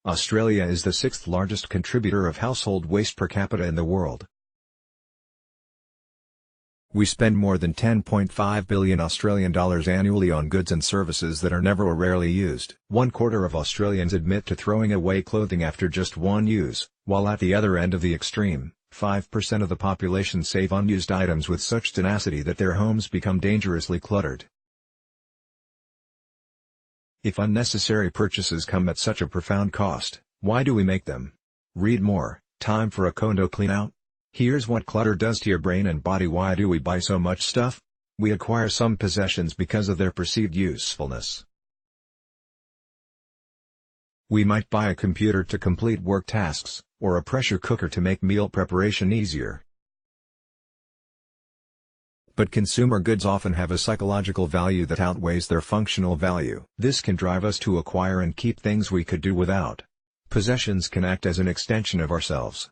Australia is the sixth largest contributor of household waste per capita in the world. We spend more than 10.5 billion Australian dollars annually on goods and services that are never or rarely used. 1/4 of Australians admit to throwing away clothing after just one use, while at the other end of the extreme, 5% of the population save unused items with such tenacity that their homes become dangerously cluttered. If unnecessary purchases come at such a profound cost, why do we make them? Read more. Time for a condo clean-out? Here's what clutter does to your brain and body. Why do we buy so much stuff? We acquire some possessions because of their perceived usefulness. We might buy a computer to complete work tasks, or a pressure cooker to make meal preparation easier. But consumer goods often have a psychological value that outweighs their functional value. This can drive us to acquire and keep things we could do without. Possessions can act as an extension of ourselves.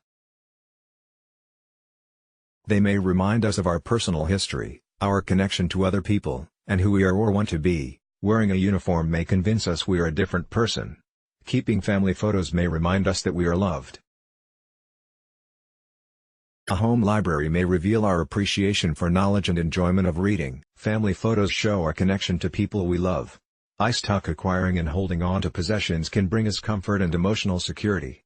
They may remind us of our personal history, our connection to other people, and who we are or want to be. Wearing a uniform may convince us we are a different person. Keeping family photos may remind us that we are loved. A home library may reveal our appreciation for knowledge and enjoyment of reading. Family photos show our connection to people we love. Stock acquiring and holding on to possessions can bring us comfort and emotional security.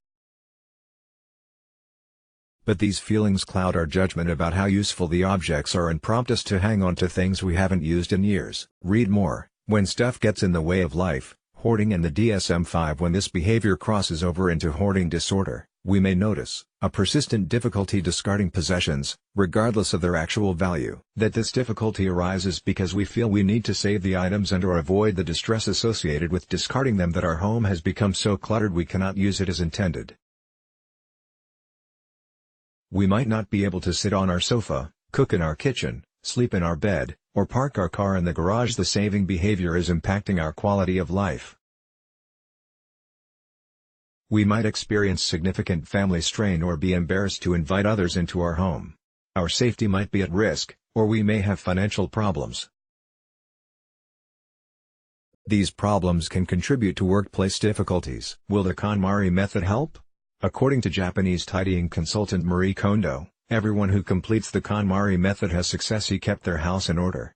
But these feelings cloud our judgment about how useful the objects are and prompt us to hang on to things we haven't used in years. Read more. When stuff gets in the way of life, hoarding and the DSM-5. When this behavior crosses over into hoarding disorder, we may notice a persistent difficulty discarding possessions, regardless of their actual value. That this difficulty arises because we feel we need to save the items and/or avoid the distress associated with discarding them, that our home has become so cluttered we cannot use it as intended. We might not be able to sit on our sofa, cook in our kitchen, sleep in our bed, or park our car in the garage. The saving behavior is impacting our quality of life. We might experience significant family strain or be embarrassed to invite others into our home. Our safety might be at risk, or we may have financial problems. These problems can contribute to workplace difficulties. Will the KonMari method help? According to Japanese tidying consultant Marie Kondo, everyone who completes the KonMari method has successfully kept their house in order.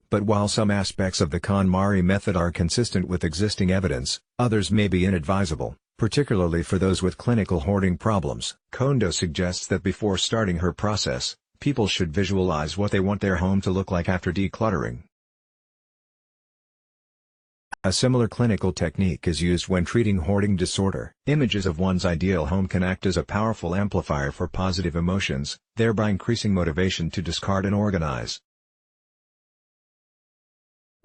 But while some aspects of the KonMari method are consistent with existing evidence, others may be inadvisable, particularly for those with clinical hoarding problems. Kondo suggests that before starting her process, people should visualize what they want their home to look like after decluttering. A similar clinical technique is used when treating hoarding disorder. Images of one's ideal home can act as a powerful amplifier for positive emotions, thereby increasing motivation to discard and organize.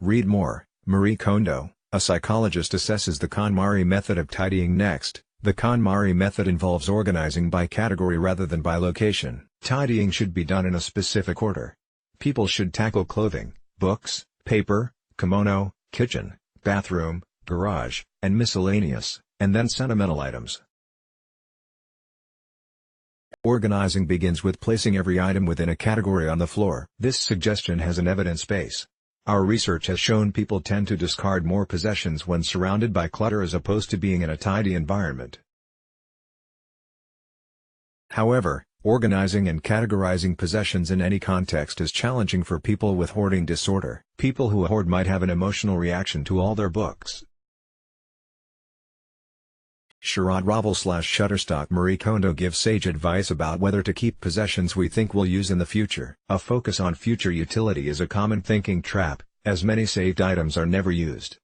Read more. Marie Kondo, a psychologist, assesses the KonMari method of tidying next. The KonMari method involves organizing by category rather than by location. Tidying should be done in a specific order. People should tackle clothing, books, paper, kimono, kitchen, bathroom, garage, and miscellaneous, and then sentimental items. Organizing begins with placing every item within a category on the floor. This suggestion has an evidence base. Our research has shown people tend to discard more possessions when surrounded by clutter as opposed to being in a tidy environment. However, organizing and categorizing possessions in any context is challenging for people with hoarding disorder. People who hoard might have an emotional reaction to all their books. Sharad Raval/Shutterstock. Marie Kondo gives sage advice about whether to keep possessions we think we'll use in the future. A focus on future utility is a common thinking trap, as many saved items are never used.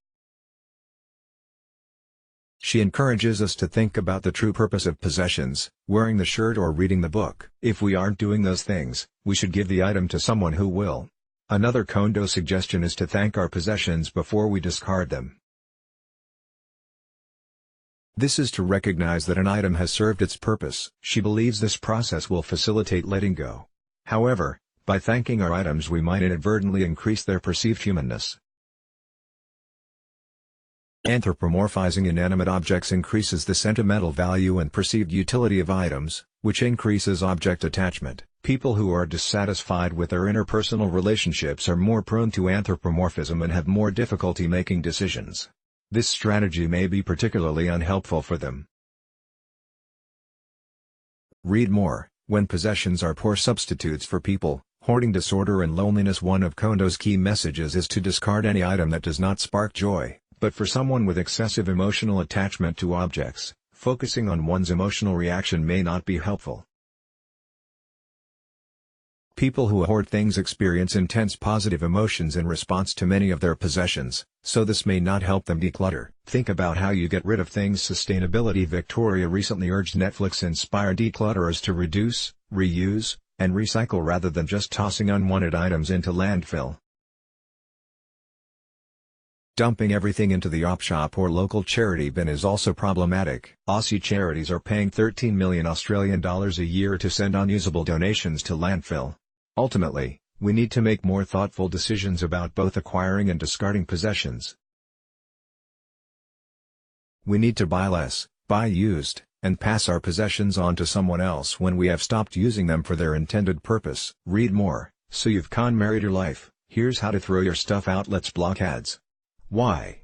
She encourages us to think about the true purpose of possessions, wearing the shirt or reading the book. If we aren't doing those things, we should give the item to someone who will. Another Kondo suggestion is to thank our possessions before we discard them. This is to recognize that an item has served its purpose. She believes this process will facilitate letting go. However, by thanking our items we might inadvertently increase their perceived humanness. Anthropomorphizing inanimate objects increases the sentimental value and perceived utility of items, which increases object attachment. People who are dissatisfied with their interpersonal relationships are more prone to anthropomorphism and have more difficulty making decisions. This strategy may be particularly unhelpful for them. Read more. When possessions are poor substitutes for people, hoarding disorder and loneliness. One of Kondo's key messages is to discard any item that does not spark joy, but for someone with excessive emotional attachment to objects, focusing on one's emotional reaction may not be helpful. People who hoard things experience intense positive emotions in response to many of their possessions, so this may not help them declutter. Think about how you get rid of things. Sustainability. Victoria recently urged Netflix-inspired declutterers to reduce, reuse, and recycle rather than just tossing unwanted items into landfill. Dumping everything into the op shop or local charity bin is also problematic. Aussie charities are paying $13 million Australian dollars a year to send unusable donations to landfill. Ultimately, we need to make more thoughtful decisions about both acquiring and discarding possessions. We need to buy less, buy used, and pass our possessions on to someone else when we have stopped using them for their intended purpose. Read more. So you've KonMari'd your life. Here's how to throw your stuff out. Let's block ads. Why?